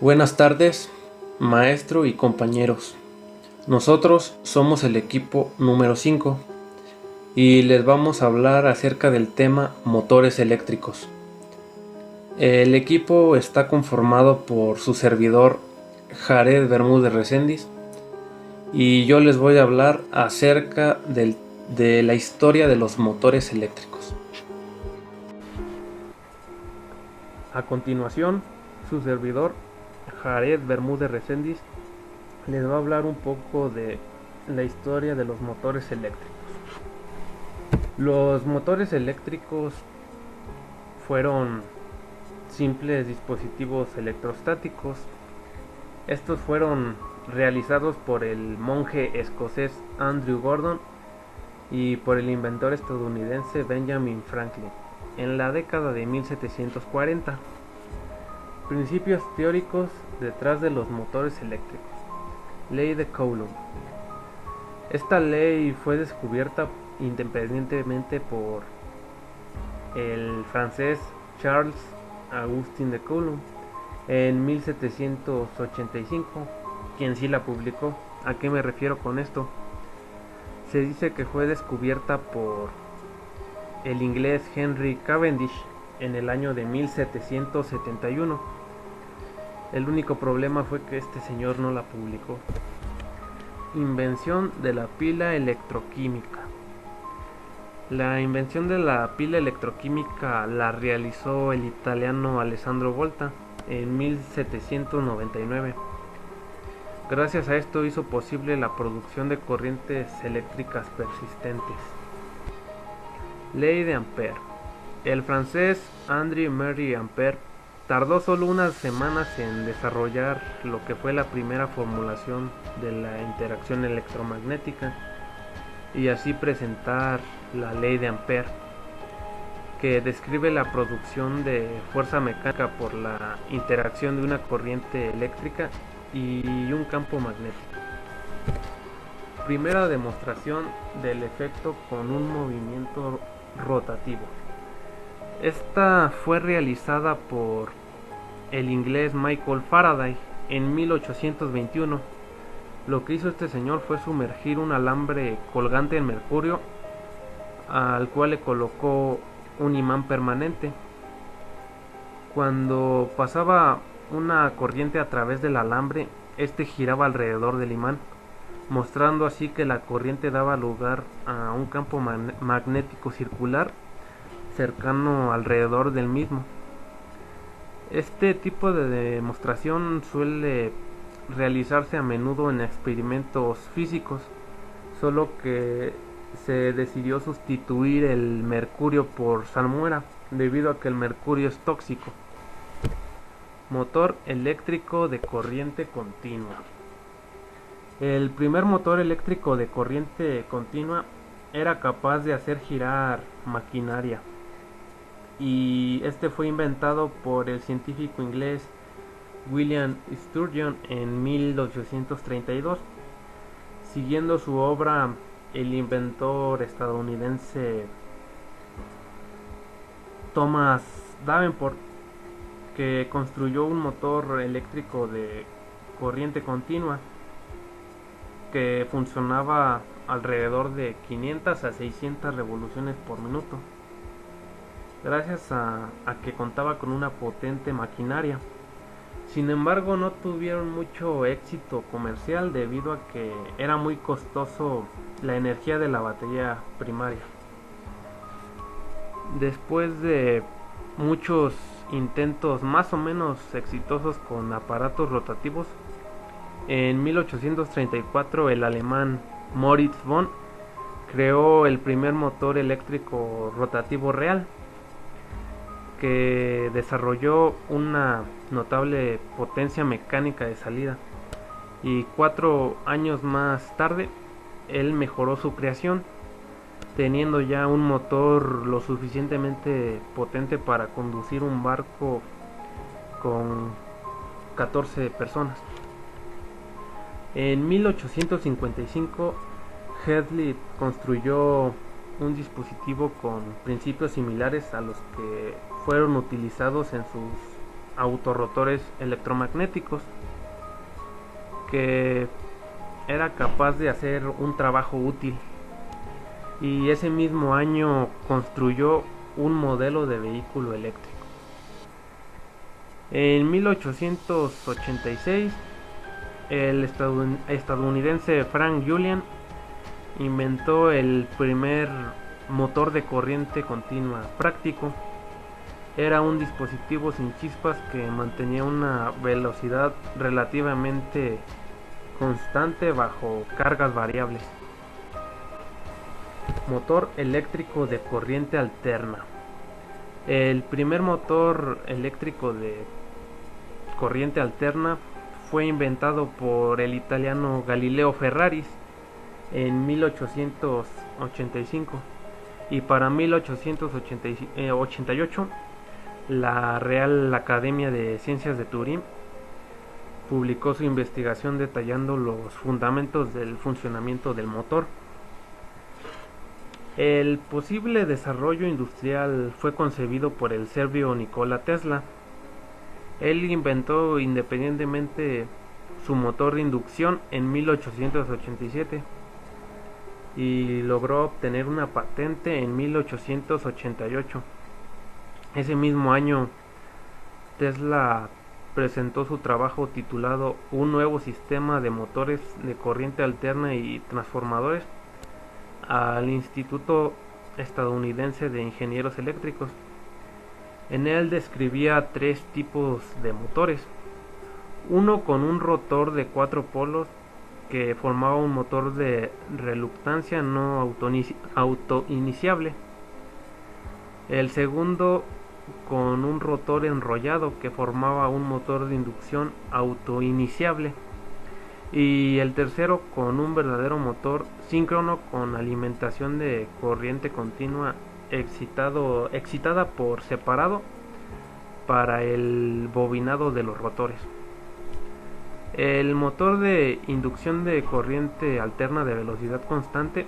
Buenas tardes, maestro y compañeros. Nosotros somos el equipo número 5 y les vamos a hablar acerca del tema motores eléctricos. El equipo está conformado por su servidor Jared Bermúdez Recendis y yo les voy a hablar acerca de la historia de los motores eléctricos. A continuación, su servidor Jared Bermúdez Recendis les va a hablar un poco de la historia de los motores eléctricos. Los motores eléctricos fueron simples dispositivos electrostáticos. Estos fueron realizados por el monje escocés Andrew Gordon y por el inventor estadounidense Benjamin Franklin en la década de 1740. Principios teóricos detrás de los motores eléctricos. Ley de Coulomb. Esta ley fue descubierta independientemente por el francés Charles Augustin de Coulomb en 1785, quien sí la publicó. ¿A qué me refiero con esto? Se dice que fue descubierta por el inglés Henry Cavendish en el año de 1771. El único problema fue que este señor no la publicó. Invención de la pila electroquímica. La invención de la pila electroquímica la realizó el italiano Alessandro Volta en 1799. Gracias a esto hizo posible la producción de corrientes eléctricas persistentes. Ley de Ampère. El francés André-Marie Ampère tardó solo unas semanas en desarrollar lo que fue la primera formulación de la interacción electromagnética y así presentar la ley de Ampère, que describe la producción de fuerza mecánica por la interacción de una corriente eléctrica y un campo magnético. Primera demostración del efecto con un movimiento rotativo. Esta fue realizada por el inglés Michael Faraday en 1821. Lo que hizo este señor fue sumergir un alambre colgante en mercurio, al cual le colocó un imán permanente. Cuando pasaba una corriente a través del alambre, este giraba alrededor del imán, mostrando así que la corriente daba lugar a un campo magnético circular cercano alrededor del mismo. Este tipo de demostración suele realizarse a menudo en experimentos físicos, solo que se decidió sustituir el mercurio por salmuera debido a que el mercurio es tóxico. Motor eléctrico de corriente continua. El primer motor eléctrico de corriente continua era capaz de hacer girar maquinaria, y este fue inventado por el científico inglés William Sturgeon en 1832. Siguiendo su obra, el inventor estadounidense Thomas Davenport, que construyó un motor eléctrico de corriente continua que funcionaba alrededor de 500 a 600 revoluciones por minuto, gracias a que contaba con una potente maquinaria. Sin embargo, no tuvieron mucho éxito comercial debido a que era muy costoso la energía de la batería primaria. Después de muchos intentos más o menos exitosos con aparatos rotativos, en 1834 el alemán Moritz von creó el primer motor eléctrico rotativo real, que desarrolló una notable potencia mecánica de salida, y 4 años más tarde él mejoró su creación, teniendo ya un motor lo suficientemente potente para conducir un barco con 14 personas. En 1855 Hedley construyó un dispositivo con principios similares a los que fueron utilizados en sus autorrotores electromagnéticos, que era capaz de hacer un trabajo útil, y ese mismo año construyó un modelo de vehículo eléctrico. En 1886, el estadounidense Frank Julian inventó el primer motor de corriente continua práctico. Era un dispositivo sin chispas que mantenía una velocidad relativamente constante bajo cargas variables. Motor eléctrico de corriente alterna. El primer motor eléctrico de corriente alterna fue inventado por el italiano Galileo Ferraris en 1885, y para 1888 la Real Academia de Ciencias de Turín publicó su investigación detallando los fundamentos del funcionamiento del motor. El posible desarrollo industrial fue concebido por el serbio Nikola Tesla. Él inventó independientemente su motor de inducción en 1887 y logró obtener una patente en 1888. Ese mismo año, Tesla presentó su trabajo titulado Un nuevo sistema de motores de corriente alterna y transformadores al Instituto Estadounidense de Ingenieros Eléctricos. En él describía tres tipos de motores: uno con un rotor de 4 polos que formaba un motor de reluctancia no autoiniciable; el segundo con un rotor enrollado que formaba un motor de inducción autoiniciable; y el tercero con un verdadero motor síncrono con alimentación de corriente continua excitada por separado para el bobinado de los rotores. El motor de inducción de corriente alterna de velocidad constante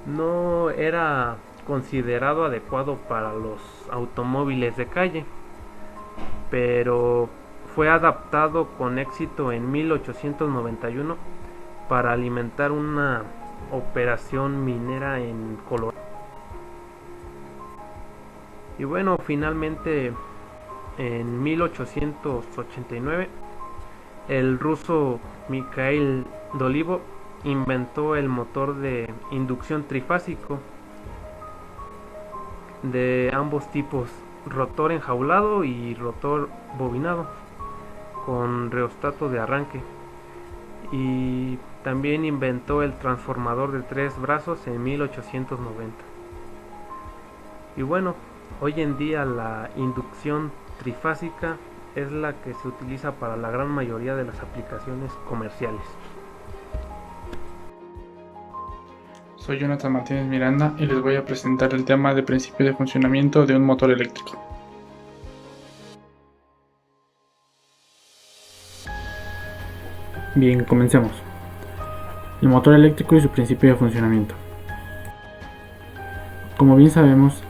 no era considerado adecuado para los automóviles de calle, pero fue adaptado con éxito en 1891 para alimentar una operación minera en Colorado. Y bueno, finalmente en 1889 el ruso Mikhail Dolivo inventó el motor de inducción trifásico de ambos tipos, rotor enjaulado y rotor bobinado, con reostato de arranque, y también inventó el transformador de 3 brazos en 1890. Y bueno, hoy en día la inducción trifásica es la que se utiliza para la gran mayoría de las aplicaciones comerciales. Soy Jonathan Martínez Miranda y les voy a presentar el tema de principio de funcionamiento de un motor eléctrico. Bien, comencemos. El motor eléctrico y su principio de funcionamiento. Como bien sabemos,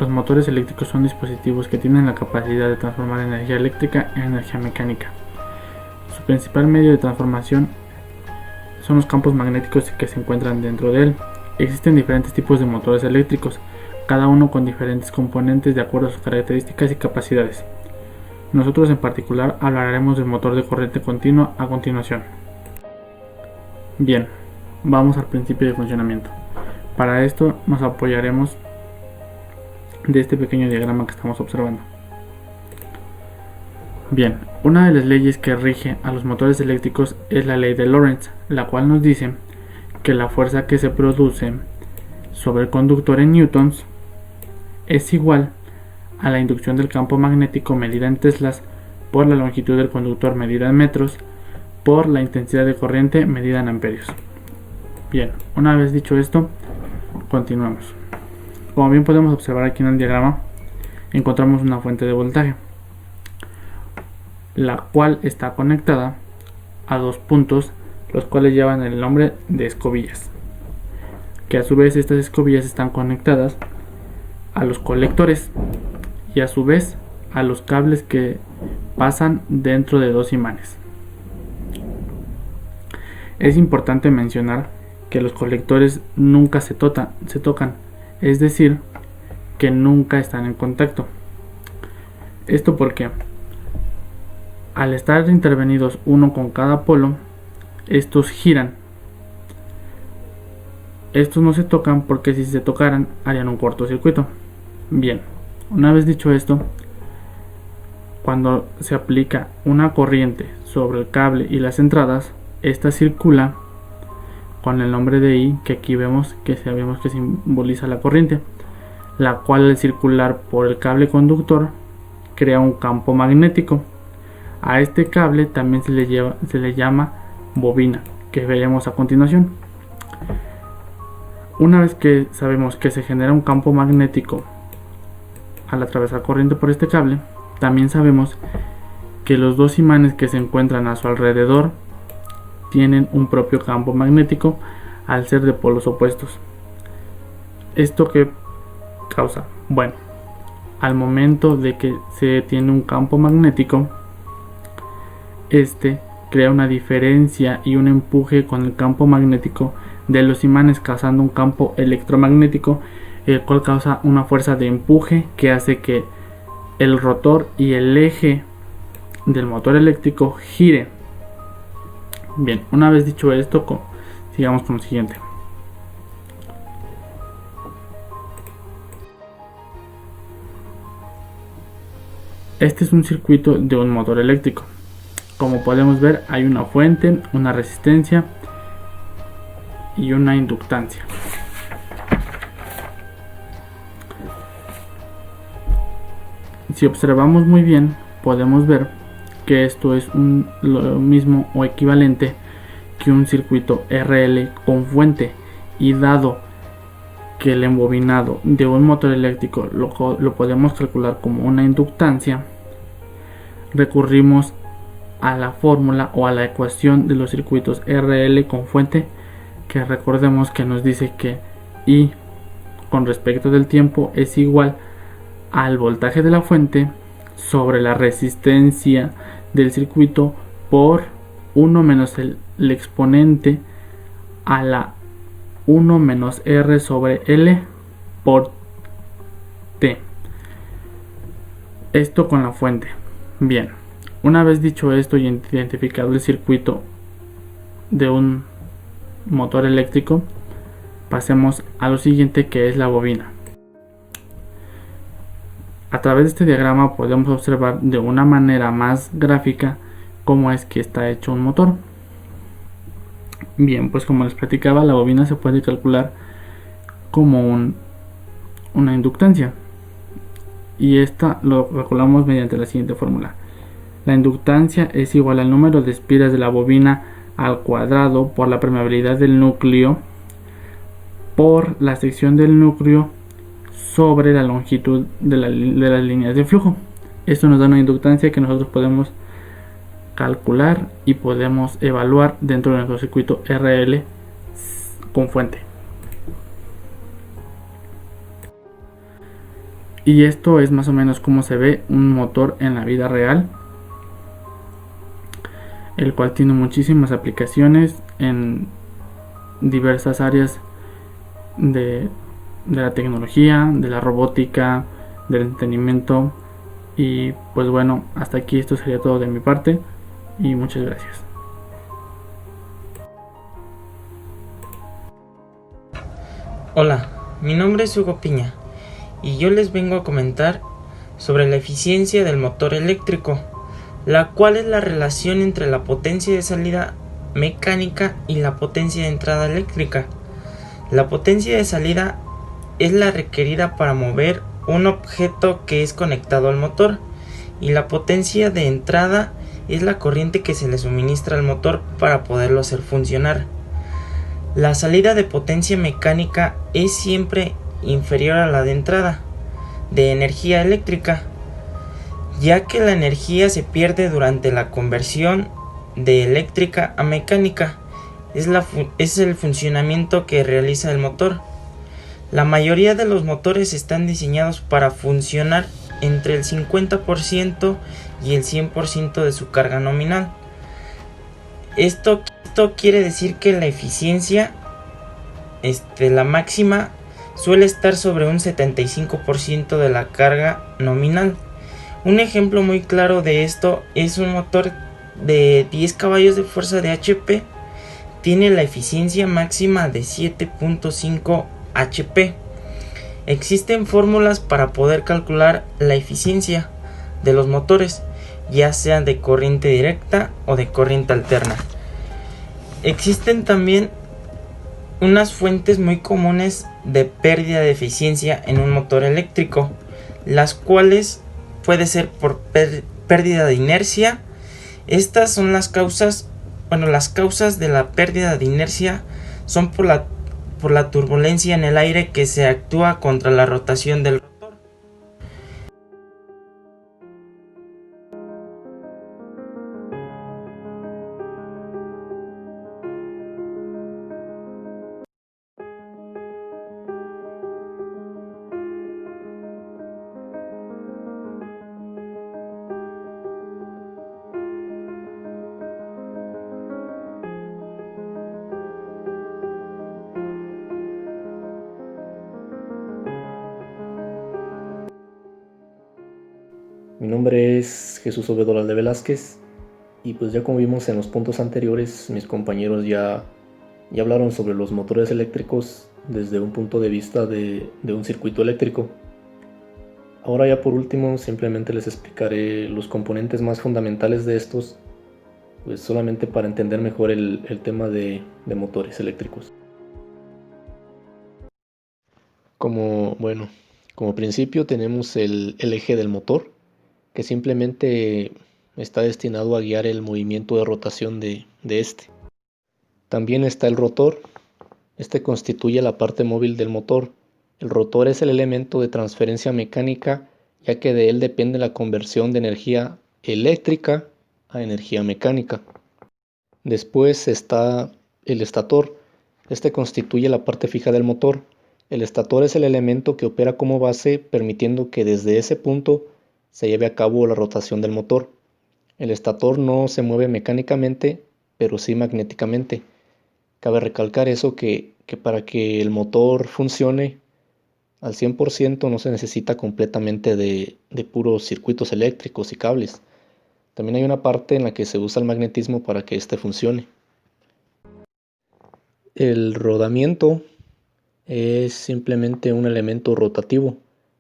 los motores eléctricos son dispositivos que tienen la capacidad de transformar energía eléctrica en energía mecánica. Su principal medio de transformación son los campos magnéticos que se encuentran dentro de él. Existen diferentes tipos de motores eléctricos, cada uno con diferentes componentes de acuerdo a sus características y capacidades. Nosotros en particular hablaremos del motor de corriente continua a continuación. Bien, vamos al principio de funcionamiento. Para esto nos apoyaremos de este pequeño diagrama que estamos observando. Bien, una de las leyes que rige a los motores eléctricos es la ley de Lorentz, la cual nos dice que la fuerza que se produce sobre el conductor en newtons es igual a la inducción del campo magnético medida en teslas por la longitud del conductor medida en metros por la intensidad de corriente medida en amperios. Bien, una vez dicho esto, continuamos. Como bien podemos observar aquí en el diagrama, encontramos una fuente de voltaje, la cual está conectada a dos puntos, los cuales llevan el nombre de escobillas, que a su vez estas escobillas están conectadas a los colectores y a su vez a los cables que pasan dentro de dos imanes. Es importante mencionar que los colectores nunca se tocan, es decir, que nunca están en contacto. Esto porque al estar intervenidos uno con cada polo, estos giran. Estos no se tocan porque si se tocaran harían un cortocircuito. Bien, una vez dicho esto, cuando se aplica una corriente sobre el cable y las entradas, esta circula con el nombre de I, que aquí vemos que simboliza la corriente, la cual al circular por el cable conductor crea un campo magnético. A este cable también se le llama bobina, que veremos a continuación. Una vez que sabemos que se genera un campo magnético al atravesar corriente por este cable, también sabemos que los dos imanes que se encuentran a su alrededor tienen un propio campo magnético al ser de polos opuestos. ¿Esto qué causa? Bueno, al momento de que se tiene un campo magnético, este crea una diferencia y un empuje con el campo magnético de los imanes, causando un campo electromagnético, el cual causa una fuerza de empuje que hace que el rotor y el eje del motor eléctrico gire. Bien, una vez dicho esto, sigamos con lo siguiente. Este es un circuito de un motor eléctrico. Como podemos ver, hay una fuente, una resistencia y una inductancia. Si observamos muy bien, podemos ver que esto es lo mismo o equivalente que un circuito RL con fuente, y dado que el embobinado de un motor eléctrico lo podemos calcular como una inductancia, recurrimos a la fórmula o a la ecuación de los circuitos RL con fuente, que recordemos que nos dice que I con respecto del tiempo es igual al voltaje de la fuente sobre la resistencia del circuito por 1 menos el exponente a la 1 menos R sobre L por T. Esto con la fuente. Bien, una vez dicho esto y identificado el circuito de un motor eléctrico, pasemos a lo siguiente, que es la bobina. A través de este diagrama podemos observar de una manera más gráfica cómo es que está hecho un motor. Bien, pues como les platicaba, la bobina se puede calcular como una inductancia, y esta lo calculamos mediante la siguiente fórmula. La inductancia es igual al número de espiras de la bobina al cuadrado por la permeabilidad del núcleo por la sección del núcleo sobre la longitud de las líneas de flujo. Esto nos da una inductancia que nosotros podemos calcular y podemos evaluar dentro de nuestro circuito RL con fuente. Y esto es más o menos como se ve un motor en la vida real, el cual tiene muchísimas aplicaciones en diversas áreas de la tecnología, de la robótica, del entretenimiento. Y pues bueno, hasta aquí esto sería todo de mi parte, y muchas gracias. Hola, mi nombre es Hugo Piña y yo les vengo a comentar sobre la eficiencia del motor eléctrico, la cual es la relación entre la potencia de salida mecánica y la potencia de entrada eléctrica. La potencia de salida es la requerida para mover un objeto que es conectado al motor, y la potencia de entrada es la corriente que se le suministra al motor para poderlo hacer funcionar. La salida de potencia mecánica es siempre inferior a la de entrada de energía eléctrica, ya que la energía se pierde durante la conversión de eléctrica a mecánica. Es el funcionamiento que realiza el motor. La mayoría de los motores están diseñados para funcionar entre el 50% y el 100% de su carga nominal. Esto quiere decir que la eficiencia, la máxima, suele estar sobre un 75% de la carga nominal. Un ejemplo muy claro de esto es un motor de 10 caballos de fuerza de HP. Tiene la eficiencia máxima de 7.5 HP. Existen fórmulas para poder calcular la eficiencia de los motores, ya sean de corriente directa o de corriente alterna. Existen también unas fuentes muy comunes de pérdida de eficiencia en un motor eléctrico, las cuales puede ser por pérdida de inercia. Estas son las causas de la pérdida de inercia son por la turbulencia en el aire que se actúa contra la rotación del rotor. Mi nombre es Jesús Obedoral de Velázquez y pues ya como vimos en los puntos anteriores, mis compañeros ya hablaron sobre los motores eléctricos desde un punto de vista de un circuito eléctrico. Ahora ya por último simplemente les explicaré los componentes más fundamentales de estos, pues solamente para entender mejor el tema de motores eléctricos. Como principio tenemos el eje del motor, que simplemente está destinado a guiar el movimiento de rotación de este. También está el rotor. Este constituye la parte móvil del motor. El rotor es el elemento de transferencia mecánica, ya que de él depende la conversión de energía eléctrica a energía mecánica. Después está el estator. Este constituye la parte fija del motor. El estator es el elemento que opera como base, permitiendo que desde ese punto se lleve a cabo la rotación del motor. El estator no se mueve mecánicamente, pero sí magnéticamente. Cabe recalcar eso que para que el motor funcione al 100% no se necesita completamente de puros circuitos eléctricos y cables. También hay una parte en la que se usa el magnetismo para que éste funcione. El rodamiento es simplemente un elemento rotativo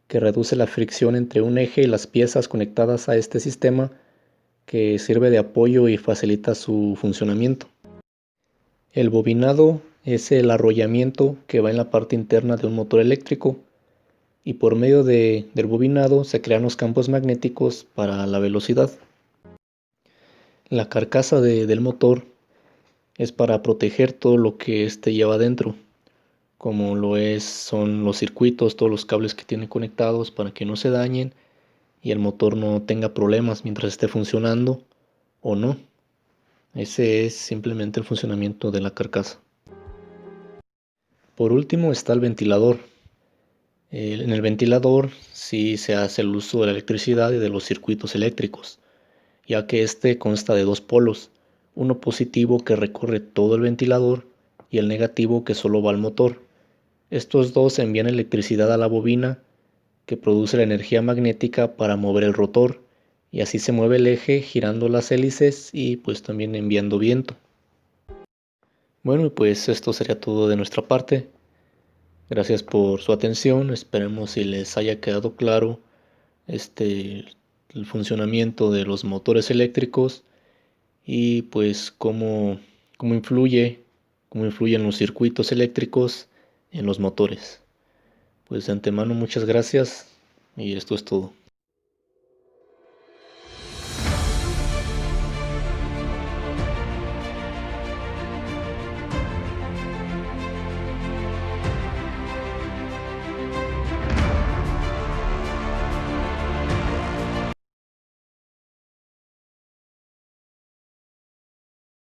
que reduce la fricción entre un eje y las piezas conectadas a este sistema, que sirve de apoyo y facilita su funcionamiento. El bobinado es el arrollamiento que va en la parte interna de un motor eléctrico, y por medio del bobinado se crean los campos magnéticos para la velocidad. La carcasa del motor es para proteger todo lo que éste lleva dentro, como son los circuitos, todos los cables que tiene conectados para que no se dañen y el motor no tenga problemas mientras esté funcionando o no. Ese es simplemente el funcionamiento de la carcasa. Por último está el ventilador. En el ventilador sí se hace el uso de la electricidad y de los circuitos eléctricos, ya que este consta de dos polos, uno positivo que recorre todo el ventilador y el negativo que solo va al motor. Estos dos envían electricidad a la bobina, que produce la energía magnética para mover el rotor, y así se mueve el eje girando las hélices y pues también enviando viento. Bueno, pues esto sería todo de nuestra parte. Gracias por su atención. Esperemos si les haya quedado claro el funcionamiento de los motores eléctricos y pues cómo influyen los circuitos eléctricos en los motores. Pues de antemano muchas gracias y esto es todo.